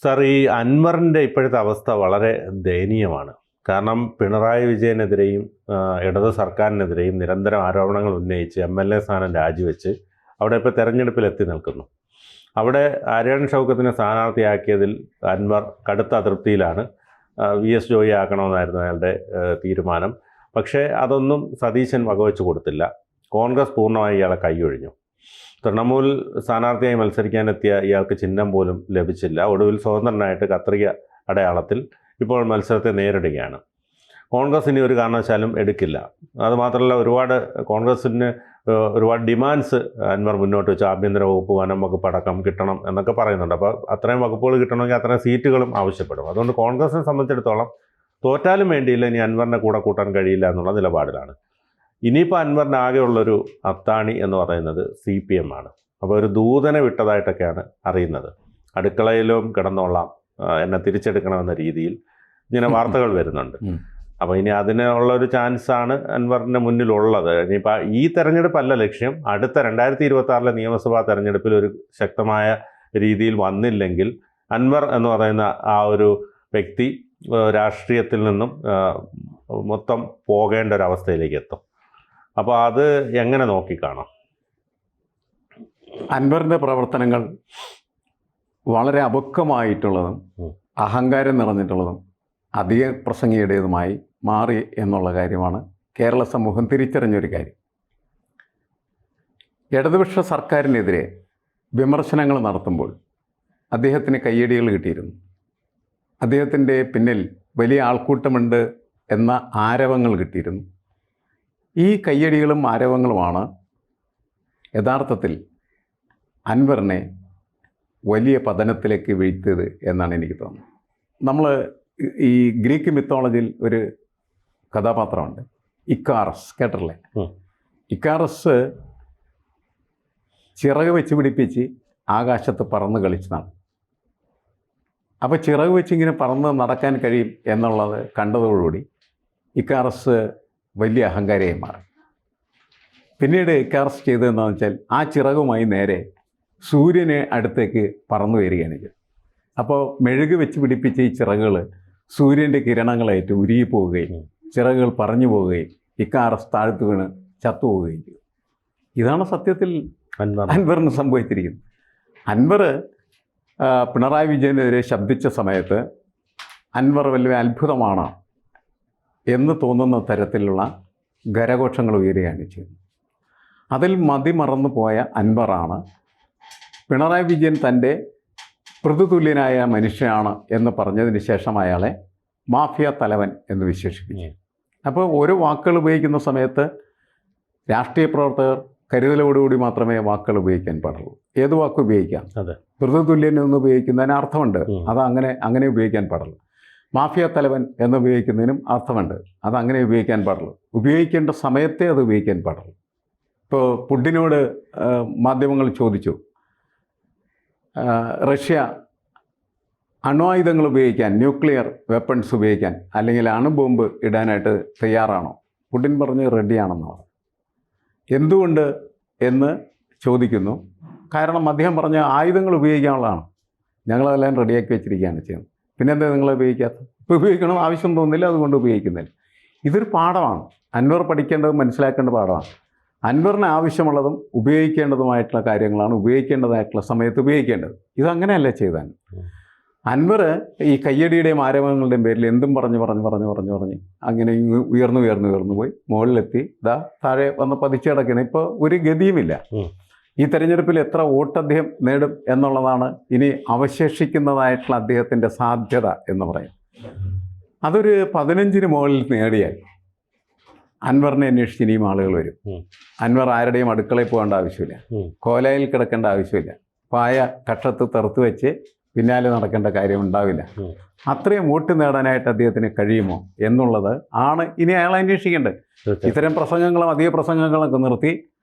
Sir, ഈ അൻവറിൻ്റെ ഇപ്പോഴത്തെ അവസ്ഥ വളരെ ദയനീയമാണ്. കാരണം പിണറായി വിജയനെതിരെയും ഇടത് സർക്കാരിനെതിരെയും നിരന്തരം ആരോപണങ്ങൾ ഉന്നയിച്ച് MLA സ്ഥാനം രാജിവെച്ച് അവിടെ ഇപ്പോൾ തെരഞ്ഞെടുപ്പിൽ എത്തി നിൽക്കുന്നു. അവിടെ ആര്യാടൻ ഷൗക്കത്തിനെ സ്ഥാനാർത്ഥിയാക്കിയതിൽ അൻവർ കടുത്ത അതൃപ്തിയിലാണ്. VS ജോയി ആക്കണമെന്നായിരുന്നു അയാളുടെ തീരുമാനം. പക്ഷേ അതൊന്നും സതീശൻ വകവെച്ച് കൊടുത്തില്ല. കോൺഗ്രസ് പൂർണ്ണമായി ഇയാളെ കൈയൊഴിഞ്ഞു. തൃണമൂൽ സ്ഥാനാർത്ഥിയായി മത്സരിക്കാനെത്തിയ ഇയാൾക്ക് ചിഹ്നം പോലും ലഭിച്ചില്ല. ഒടുവിൽ സ്വതന്ത്രനായിട്ട് കത്രിക അടയാളത്തിൽ ഇപ്പോൾ മത്സരത്തെ നേരിടുകയാണ്. കോൺഗ്രസ് ഇനി ഒരു കാരണവശാലും എടുക്കില്ല. അതുമാത്രമല്ല, കോൺഗ്രസിന് ഒരുപാട് ഡിമാൻഡ്സ് അൻവർ മുന്നോട്ട് വെച്ച് ആഭ്യന്തര വകുപ്പ്, വനം വകുപ്പ് അടക്കം കിട്ടണം എന്നൊക്കെ പറയുന്നുണ്ട്. അപ്പോൾ അത്രയും വകുപ്പുകൾ കിട്ടണമെങ്കിൽ അത്രയും സീറ്റുകളും ആവശ്യപ്പെടും. അതുകൊണ്ട് കോൺഗ്രസിനെ സംബന്ധിച്ചിടത്തോളം തോറ്റാലും വേണ്ടിയില്ല, ഇനി അൻവറിനെ കൂടെ കൂട്ടാൻ കഴിയില്ല എന്നുള്ള നിലപാടിലാണ്. ഇനിയിപ്പോൾ അൻവറിന് ആകെയുള്ളൊരു അത്താണി എന്ന് പറയുന്നത് CPM ആണ്. അപ്പോൾ ഒരു ദൂതനെ വിട്ടതായിട്ടൊക്കെയാണ് അറിയുന്നത്. അടുക്കളയിലും കിടന്നോളാം, എന്നെ തിരിച്ചെടുക്കണമെന്ന രീതിയിൽ ഇങ്ങനെ വാർത്തകൾ വരുന്നുണ്ട്. അപ്പോൾ ഇനി അതിനുള്ളൊരു ചാൻസാണ് അൻവറിൻ്റെ മുന്നിലുള്ളത്. ഇനിയിപ്പോൾ ഈ തെരഞ്ഞെടുപ്പല്ല ലക്ഷ്യം. അടുത്ത 2026 നിയമസഭാ തെരഞ്ഞെടുപ്പിൽ ഒരു ശക്തമായ രീതിയിൽ വന്നില്ലെങ്കിൽ അൻവർ എന്ന് പറയുന്ന ആ ഒരു വ്യക്തി രാഷ്ട്രീയത്തിൽ നിന്നും മൊത്തം പോകേണ്ട ഒരവസ്ഥയിലേക്ക് എത്തും. അപ്പോൾ അത് എങ്ങനെ നോക്കിക്കാണാം? അൻവറിൻ്റെ പ്രവർത്തനങ്ങൾ വളരെ അപക്വമായിട്ടുള്ളതും അഹങ്കാരം നിറഞ്ഞിട്ടുള്ളതും അധിക പ്രസംഗിയുടേതുമായി മാറി എന്നുള്ള കാര്യമാണ് കേരള സമൂഹം തിരിച്ചറിഞ്ഞൊരു കാര്യം. ഇടതുപക്ഷ സർക്കാരിനെതിരെ വിമർശനങ്ങൾ നടത്തുമ്പോൾ അദ്ദേഹത്തിന് കയ്യടികൾ കിട്ടിയിരുന്നു. അദ്ദേഹത്തിൻ്റെ പിന്നിൽ വലിയ ആൾക്കൂട്ടമുണ്ട് എന്ന ആരവങ്ങൾ കിട്ടിയിരുന്നു. ഈ കയ്യടികളും ആരവങ്ങളുമാണ് യഥാർത്ഥത്തിൽ അൻവറിനെ വലിയ പതനത്തിലേക്ക് വീഴ്ത്തിയത് എന്നാണ് എനിക്ക് തോന്നുന്നത്. നമ്മൾ ഈ ഗ്രീക്ക് മിത്തോളജിയിൽ ഒരു കഥാപാത്രമുണ്ട്, ഇക്കാറസ്. കേട്ടില്ലേ? ഇക്കാറസ് ചിറക് വെച്ച് പിടിപ്പിച്ച് ആകാശത്ത് പറന്ന് കളിച്ചതാണ്. അപ്പോൾ ചിറക് വെച്ചിങ്ങനെ പറന്ന് നടക്കാൻ കഴിയും എന്നുള്ളത് കണ്ടതോടുകൂടി ഇക്കാറസ് വലിയ അഹങ്കാരിയായി മാറി. പിന്നീട് ഇക്കാറസ് ചെയ്തതെന്താണെന്ന് വെച്ചാൽ ആ ചിറകുമായി നേരെ സൂര്യനെ അടുത്തേക്ക് പറന്നു വരികയാണ് ചെയ്തത്. അപ്പോൾ മെഴുക് വെച്ച് പിടിപ്പിച്ച ഈ ചിറകുകൾ സൂര്യൻ്റെ കിരണങ്ങളായിട്ട് ഉരുകിപ്പോവുകയും ചിറകുകൾ പറഞ്ഞു പോവുകയും ഇക്കാറസ് താഴ്ത്തു വീണ് ചത്തുപോവുകയും ചെയ്തു. ഇതാണ് സത്യത്തിൽ അൻവറിന് സംഭവിച്ചിരിക്കുന്നത്. അൻവർ പിണറായി വിജയനെതിരെ ശബ്ദിച്ച സമയത്ത് അൻവർ വലിയ അത്ഭുതമാണ് എന്ന് തോന്നുന്ന തരത്തിലുള്ള ഖരഘോഷങ്ങൾ ഉയരുകയാണ് ചെയ്യുന്നത്. അതിൽ മതിമറന്നു പോയ അൻവറാണ് പിണറായി വിജയൻ തൻ്റെ പൃഥുതുല്യനായ മനുഷ്യനാണ് എന്ന് പറഞ്ഞതിന് ശേഷം അയാളെ മാഫിയ തലവൻ എന്ന് വിശേഷിപ്പിച്ചു. അപ്പോൾ ഓരോ വാക്കുകൾ ഉപയോഗിക്കുന്ന സമയത്ത് രാഷ്ട്രീയ പ്രവർത്തകർ കരുതലോടുകൂടി മാത്രമേ വാക്കുകൾ ഉപയോഗിക്കാൻ പാടുള്ളൂ. ഏത് വാക്ക് ഉപയോഗിക്കാം. പൃഥുതുല്യൻ എന്ന് ഉപയോഗിക്കുന്നതിന് അർത്ഥമുണ്ട്, അത് അങ്ങനെ ഉപയോഗിക്കാൻ പാടുള്ളൂ. മാഫിയ തലവൻ എന്ന് ഉപയോഗിക്കുന്നതിനും അർത്ഥമുണ്ട്, അത് അങ്ങനെ ഉപയോഗിക്കാൻ പാടുള്ളൂ. ഉപയോഗിക്കേണ്ട സമയത്തെ അത് ഉപയോഗിക്കാൻ പാടുള്ളൂ. ഇപ്പോൾ പുടിനോട് മാധ്യമങ്ങൾ ചോദിച്ചു, റഷ്യ അണ്വായുധങ്ങൾ ഉപയോഗിക്കാൻ, ന്യൂക്ലിയർ വെപ്പൺസ് ഉപയോഗിക്കാൻ അല്ലെങ്കിൽ അണുബോംബ് ഇടാനായിട്ട് തയ്യാറാണോ? പുടിൻ പറഞ്ഞ് റെഡിയാണെന്നാണ്. എന്തുകൊണ്ട് എന്ന് ചോദിക്കുന്നു. കാരണം അദ്ദേഹം പറഞ്ഞ ആയുധങ്ങൾ ഉപയോഗിക്കാനുള്ളതാണ്, ഞങ്ങളതെല്ലാം റെഡിയാക്കി വെച്ചിരിക്കുകയാണ് ചെയ്യുന്നത്. പിന്നെന്താ നിങ്ങൾ ഉപയോഗിക്കാത്തത്? ഇപ്പോൾ ഉപയോഗിക്കണം, ആവശ്യം തോന്നുന്നില്ല, അതുകൊണ്ട് ഉപയോഗിക്കുന്നില്ല. ഇതൊരു പാഠമാണ്. അൻവർ പഠിക്കേണ്ടതും മനസ്സിലാക്കേണ്ട പാഠമാണ്. അൻവറിന് ആവശ്യമുള്ളതും ഉപയോഗിക്കേണ്ടതുമായിട്ടുള്ള കാര്യങ്ങളാണ് ഉപയോഗിക്കേണ്ടതായിട്ടുള്ള സമയത്ത് ഉപയോഗിക്കേണ്ടത്. ഇതങ്ങനെയല്ല ചെയ്താൽ. അൻവർ ഈ കയ്യടിയുടെയും ആരവങ്ങളുടെയും പേരിൽ എന്തും പറഞ്ഞ് അങ്ങനെ ഉയർന്നു പോയി മുകളിലെത്തി താഴെ വന്ന് പതിച്ചു കിടക്കണം. ഇപ്പോൾ ഒരു ഗതിയുമില്ല. ഈ തെരഞ്ഞെടുപ്പിൽ എത്ര വോട്ട് അദ്ദേഹം നേടും എന്നുള്ളതാണ് ഇനി അവശേഷിക്കുന്നതായിട്ടുള്ള അദ്ദേഹത്തിൻ്റെ സാധ്യത എന്ന് പറയും. അതൊരു 15 മുകളിൽ നേടിയാൽ അൻവറിനെ അന്വേഷിച്ച് ഇനിയും ആളുകൾ വരും. അൻവർ ആരുടെയും അടുക്കളയിൽ പോകേണ്ട ആവശ്യമില്ല, കോലയിൽ കിടക്കേണ്ട ആവശ്യമില്ല, പായ കക്ഷത്ത് തെറുത്ത് വെച്ച് പിന്നാലെ നടക്കേണ്ട കാര്യം ഉണ്ടാവില്ല. അത്രയും വോട്ട് നേടാനായിട്ട് അദ്ദേഹത്തിന് കഴിയുമോ എന്നുള്ളത് ആണ് ഇനി അയാൾ അന്വേഷിക്കേണ്ടത്. ഇത്തരം പ്രസംഗങ്ങളും അധിക പ്രസംഗങ്ങളൊക്കെ നിർത്തി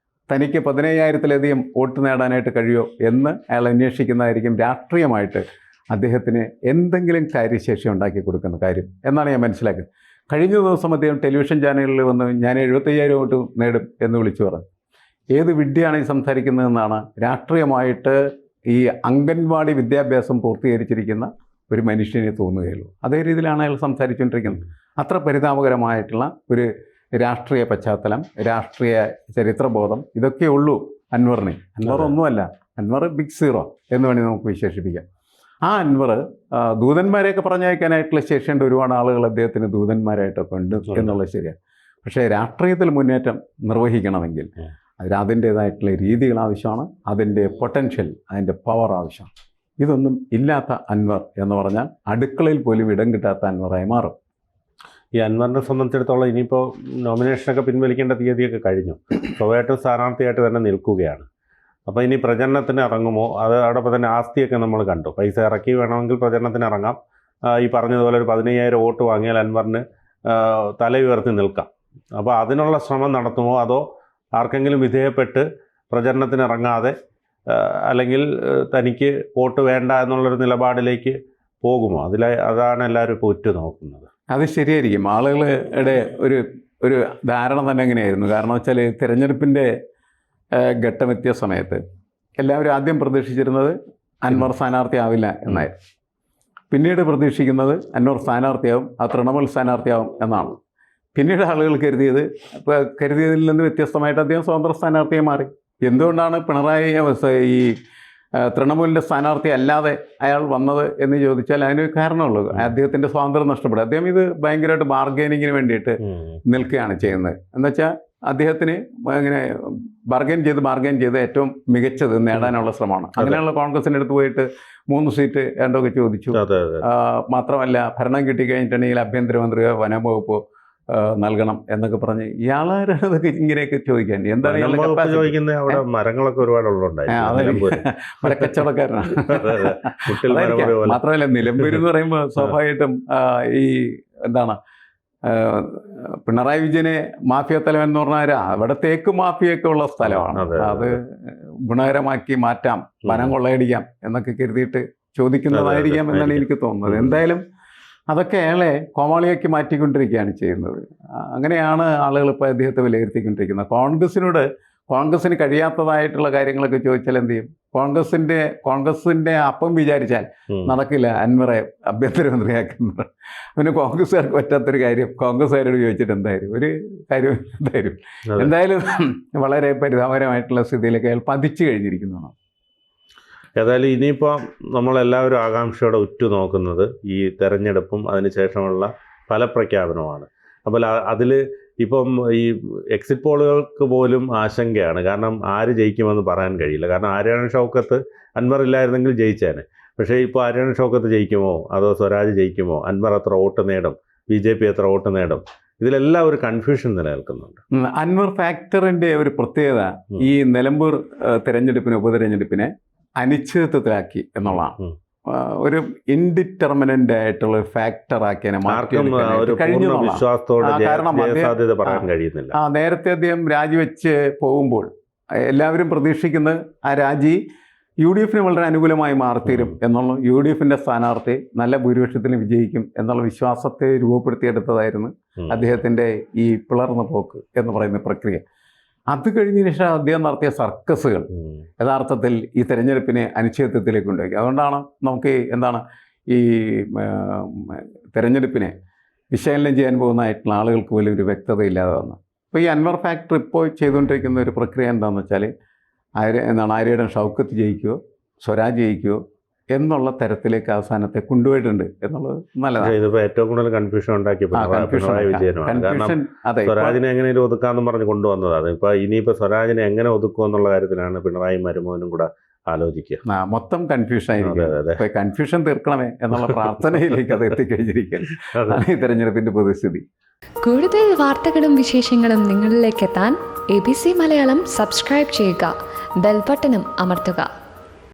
തനിക്ക് 15,000-ലധികം വോട്ട് നേടാനായിട്ട് കഴിയുമോ എന്ന് അയാൾ അന്വേഷിക്കുന്നതായിരിക്കും രാഷ്ട്രീയമായിട്ട് അദ്ദേഹത്തിന് എന്തെങ്കിലും കാര്യശേഷി ഉണ്ടാക്കി കൊടുക്കുന്ന കാര്യം എന്നാണ് ഞാൻ മനസ്സിലാക്കുന്നത്. കഴിഞ്ഞ ദിവസം അദ്ദേഹം ടെലിവിഷൻ ചാനലിൽ വന്ന് ഞാൻ 75,000 വോട്ട് നേടും എന്ന് വിളിച്ചു പറഞ്ഞു. ഏത് വിഡ്ഢിയാണ് ഈ സംസാരിക്കുന്നതെന്നാണ് രാഷ്ട്രീയമായിട്ട് ഈ അംഗൻവാടി വിദ്യാഭ്യാസം പൂർത്തീകരിച്ചിരിക്കുന്ന ഒരു മനുഷ്യനെ തോന്നുകയുള്ളൂ. അതേ രീതിയിലാണ് അയാൾ സംസാരിച്ചുകൊണ്ടിരിക്കുന്നത്. അത്ര പരിതാപകരമായിട്ടുള്ള ഒരു രാഷ്ട്രീയ പശ്ചാത്തലം, രാഷ്ട്രീയ ചരിത്രബോധം ഇതൊക്കെ ഉള്ളൂ അൻവറിന്. അൻവർ ഒന്നുമല്ല, അൻവർ ബിഗ് സീറോ എന്ന് വേണമെങ്കിൽ നമുക്ക് വിശേഷിപ്പിക്കാം. ആ അൻവർ ദൂതന്മാരെയൊക്കെ പറഞ്ഞയക്കാനായിട്ടുള്ള ശേഷിയുണ്ട്. ഒരുപാട് ആളുകൾ അദ്ദേഹത്തിന് ദൂതന്മാരായിട്ടൊക്കെ ഉണ്ട് എന്നുള്ളത് ശരിയാണ്. പക്ഷേ രാഷ്ട്രീയത്തിൽ മുന്നേറ്റം നിർവഹിക്കണമെങ്കിൽ അതിൻ്റേതായിട്ടുള്ള രീതികൾ ആവശ്യമാണ്, അതിൻ്റെ പൊട്ടൻഷ്യൽ, അതിൻ്റെ പവർ ആവശ്യമാണ്. ഇതൊന്നും ഇല്ലാത്ത അൻവർ എന്ന് പറഞ്ഞാൽ അടുക്കളയിൽ പോലും ഇടം കിട്ടാത്ത അൻവറായി മാറും. ഈ അൻവറിനെ സംബന്ധിച്ചിടത്തോളം ഇനിയിപ്പോൾ നോമിനേഷനൊക്കെ പിൻവലിക്കേണ്ട തീയതിയൊക്കെ കഴിഞ്ഞു. സ്വാഭാവികമായിട്ടും സ്ഥാനാർത്ഥിയായിട്ട് തന്നെ നിൽക്കുകയാണ്. അപ്പോൾ ഇനി പ്രചരണത്തിന് ഇറങ്ങുമോ? അത് അതോടൊപ്പം തന്നെ ആസ്തിയൊക്കെ നമ്മൾ കണ്ടു. പൈസ ഇറക്കി വേണമെങ്കിൽ പ്രചരണത്തിന് ഇറങ്ങാം. ഈ പറഞ്ഞതുപോലെ ഒരു 15,000 വോട്ട് വാങ്ങിയാൽ അൻവറിന് തല ഉയർത്തി നിൽക്കാം. അപ്പോൾ അതിനുള്ള ശ്രമം നടത്തുമോ, അതോ ആർക്കെങ്കിലും വിധേയപ്പെട്ട് പ്രചരണത്തിന് ഇറങ്ങാതെ അല്ലെങ്കിൽ തനിക്ക് വോട്ട് വേണ്ട എന്നുള്ളൊരു നിലപാടിലേക്ക് പോകുമോ? അതാണ് എല്ലാവരും ഇപ്പോൾ ഉറ്റുനോക്കുന്നത്. അത് ശരിയായിരിക്കും. ആളുകളുടെ ഒരു ധാരണ തന്നെ എങ്ങനെയായിരുന്നു. കാരണം വെച്ചാൽ തിരഞ്ഞെടുപ്പിൻ്റെ ഘട്ടമെത്തിയ സമയത്ത് എല്ലാവരും ആദ്യം പ്രതീക്ഷിച്ചിരുന്നത് അൻവർ സ്ഥാനാർത്ഥിയാവില്ല എന്നായിരുന്നു. പിന്നീട് പ്രതീക്ഷിക്കുന്നത് അൻവർ സ്ഥാനാർത്ഥിയാവും, ആ തൃണമൂൽ സ്ഥാനാർത്ഥിയാവും എന്നാണ്. പിന്നീട് ആളുകൾ കരുതിയതിൽ നിന്ന് വ്യത്യസ്തമായിട്ട് അദ്ദേഹം സ്വതന്ത്ര സ്ഥാനാർത്ഥിയെ മാറി. എന്തുകൊണ്ടാണ് പിണറായി ഈ തൃണമൂലിൻ്റെ സ്ഥാനാർത്ഥി അല്ലാതെ അയാൾ വന്നത് എന്ന് ചോദിച്ചാൽ അതിനൊരു കാരണമുള്ളൂ. അദ്ദേഹത്തിൻ്റെ സ്വാതന്ത്ര്യം നഷ്ടപ്പെടും. അദ്ദേഹം ഇത് ഭയങ്കരമായിട്ട് ബാർഗൈനിങ്ങിന് വേണ്ടിയിട്ട് നിൽക്കുകയാണ് ചെയ്യുന്നത്. എന്നുവെച്ചാൽ അദ്ദേഹത്തിന് ഇങ്ങനെ ബാർഗൈൻ ചെയ്ത് ഏറ്റവും മികച്ചത് നേടാനുള്ള ശ്രമമാണ്. അങ്ങനെയുള്ള കോൺഗ്രസിൻ്റെ അടുത്ത് പോയിട്ട് 3 സീറ്റ് രണ്ടൊക്കെ ചോദിച്ചു. മാത്രമല്ല ഭരണം കിട്ടിക്കഴിഞ്ഞിട്ടുണ്ടെങ്കിൽ ആഭ്യന്തരമന്ത്രിയോ വനംവകുപ്പോ നൽകണം എന്നൊക്കെ പറഞ്ഞ് ഇയാളാരതൊക്കെ ഇങ്ങനെയൊക്കെ ചോദിക്കാൻ ചോദിക്കുന്നത് അവിടെ മരങ്ങളൊക്കെ ഒരുപാടുള്ളതുണ്ടായി. മരക്കച്ചവടക്കാരനാണ്. മാത്രമല്ല നിലമ്പൂർ എന്ന് പറയുമ്പോൾ സ്വാഭാവികമായിട്ടും ഈ എന്താണ് പിണറായി വിജയനെ മാഫിയ തലവൻ എന്ന് പറഞ്ഞാൽ അവിടെ തേക്ക് മാഫിയൊക്കെ ഉള്ള സ്ഥലമാണ്. അത് ഗുണകരമാക്കി മാറ്റാം, വനം കൊള്ളയടിക്കാം എന്നൊക്കെ കരുതിയിട്ട് ചോദിക്കുന്നതായിരിക്കാം എന്നാണ് എനിക്ക് തോന്നുന്നത്. എന്തായാലും അതൊക്കെ അയാളെ കോമാളിയാക്കി മാറ്റിക്കൊണ്ടിരിക്കുകയാണ് ചെയ്യുന്നത്. അങ്ങനെയാണ് ആളുകൾ ഇപ്പോൾ അദ്ദേഹത്തെ വിലയിരുത്തിക്കൊണ്ടിരിക്കുന്നത്. കോൺഗ്രസ്സിന് കഴിയാത്തതായിട്ടുള്ള കാര്യങ്ങളൊക്കെ ചോദിച്ചാൽ എന്ത് ചെയ്യും? കോൺഗ്രസിൻ്റെ അപ്പം വിചാരിച്ചാൽ നടക്കില്ല അൻവറെ ആഭ്യന്തരമന്ത്രിയാക്കുന്നത്. പിന്നെ കോൺഗ്രസ്സുകാർക്ക് പറ്റാത്തൊരു കാര്യം കോൺഗ്രസ്സുകാരോട് ചോദിച്ചിട്ട് ഒരു കാര്യം എന്തായാലും വളരെ പരിതാപകരമായിട്ടുള്ള സ്ഥിതിയിലേക്ക് അയാൾ പതിച്ചു കഴിഞ്ഞിരിക്കുന്നതാണ്. ഏതായാലും ഇനിയിപ്പോൾ നമ്മളെല്ലാവരും ആകാംക്ഷയോടെ ഉറ്റുനോക്കുന്നത് ഈ തെരഞ്ഞെടുപ്പും അതിനുശേഷമുള്ള ഫലപ്രഖ്യാപനമാണ്. അപ്പോൾ അതിൽ ഇപ്പം ഈ എക്സിറ്റ് പോളുകൾക്ക് പോലും ആശങ്കയാണ്. കാരണം ആര് ജയിക്കുമെന്ന് പറയാൻ കഴിയില്ല. കാരണം ആര്യാടൻ ഷൗക്കത്ത് അൻവർ ഇല്ലായിരുന്നെങ്കിൽ ജയിച്ചേനെ. പക്ഷേ ഇപ്പോൾ ആര്യാടൻ ഷൗക്കത്ത് ജയിക്കുമോ, അതോ സ്വരാജ് ജയിക്കുമോ, അൻവർ എത്ര വോട്ട് നേടും, BJP എത്ര വോട്ട് നേടും, ഇതിലെല്ലാം ഒരു കൺഫ്യൂഷൻ നിലനിൽക്കുന്നുണ്ട്. അൻവർ ഫാക്ടറിൻ്റെ ഒരു പ്രത്യേകത ഈ നിലമ്പൂർ ഉപതെരഞ്ഞെടുപ്പിനെ അനിശ്ചിതത്വത്തിലാക്കി എന്നുള്ളതാണ്. ഒരു ഇൻഡിറ്റർമിനൻ്റ് ആയിട്ടുള്ള ഫാക്ടറാക്കിയതിനെ നേരത്തെ അദ്ദേഹം രാജിവെച്ച് പോകുമ്പോൾ എല്ലാവരും പ്രതീക്ഷിക്കുന്നത് ആ രാജി UDFന് വളരെ അനുകൂലമായി മാറിത്തീരും എന്നുള്ള, UDFൻ്റെ സ്ഥാനാർത്ഥി നല്ല ഭൂരിപക്ഷത്തിന് വിജയിക്കും എന്നുള്ള വിശ്വാസത്തെ രൂപപ്പെടുത്തിയെടുത്തതായിരുന്നു അദ്ദേഹത്തിൻ്റെ ഈ പിളർന്ന പോക്ക് എന്ന് പറയുന്ന പ്രക്രിയ. അത് കഴിഞ്ഞതിന് ശേഷം അദ്ദേഹം നടത്തിയ സർക്കസുകൾ യഥാർത്ഥത്തിൽ ഈ തെരഞ്ഞെടുപ്പിനെ അനിശ്ചിതത്വത്തിലേക്ക് കൊണ്ടുപോയി. അതുകൊണ്ടാണ് നമുക്ക് ഈ തെരഞ്ഞെടുപ്പിനെ വിശകലനം ചെയ്യാൻ പോകുന്നതായിട്ടുള്ള ആളുകൾക്ക് പോലും ഒരു വ്യക്തത ഇല്ലാതെ വന്നത്. അപ്പോൾ ഈ അൻവർ ഫാക്ടർ ഇപ്പോൾ ചെയ്തുകൊണ്ടിരിക്കുന്ന ഒരു പ്രക്രിയ എന്താണെന്ന് വെച്ചാൽ ആര്യാടൻ ഷൗക്കത്ത് ജയിക്കുമോ, സ്വരാജ് ജയിക്കുമോ എന്നുള്ള തരത്തിലേക്ക് അവസാനത്തെ കൊണ്ടുപോയിട്ടുണ്ട് എന്നുള്ളത് നല്ലതാണ്. ഇതിപ്പോൾ ഏറ്റവും കൂടുതൽ കൺഫ്യൂഷൻ ഉണ്ടാക്കി പിണറായി വിജയനാണ്. കാരണം സ്വരാജിനെ എങ്ങനെയും ഒതുക്കാമെന്ന് പറഞ്ഞ് കൊണ്ടുവന്നതാണ്. ഇപ്പോൾ ഇനിയിപ്പോൾ സ്വരാജിനെ എങ്ങനെ ഒതുക്കുക എന്നുള്ള കാര്യത്തിലാണ് പിണറായി മരുമോനും കൂടെ ആലോചിക്കുക. മൊത്തം കൺഫ്യൂഷൻ ആയിരിക്കും. കൺഫ്യൂഷൻ തീർക്കണമേ എന്നുള്ള പ്രാർത്ഥനയിലേക്ക് അത് എത്തിക്കഴിഞ്ഞിരിക്കുകയാണ് ഈ തെരഞ്ഞെടുപ്പിന്റെ പൊതുസ്ഥിതി. കൂടുതൽ വാർത്തകളും വിശേഷങ്ങളും നിങ്ങളിലേക്ക് എത്താൻ ABC മലയാളം സബ്സ്ക്രൈബ് ചെയ്യുക, ബെൽ ബട്ടണും അമർത്തുക.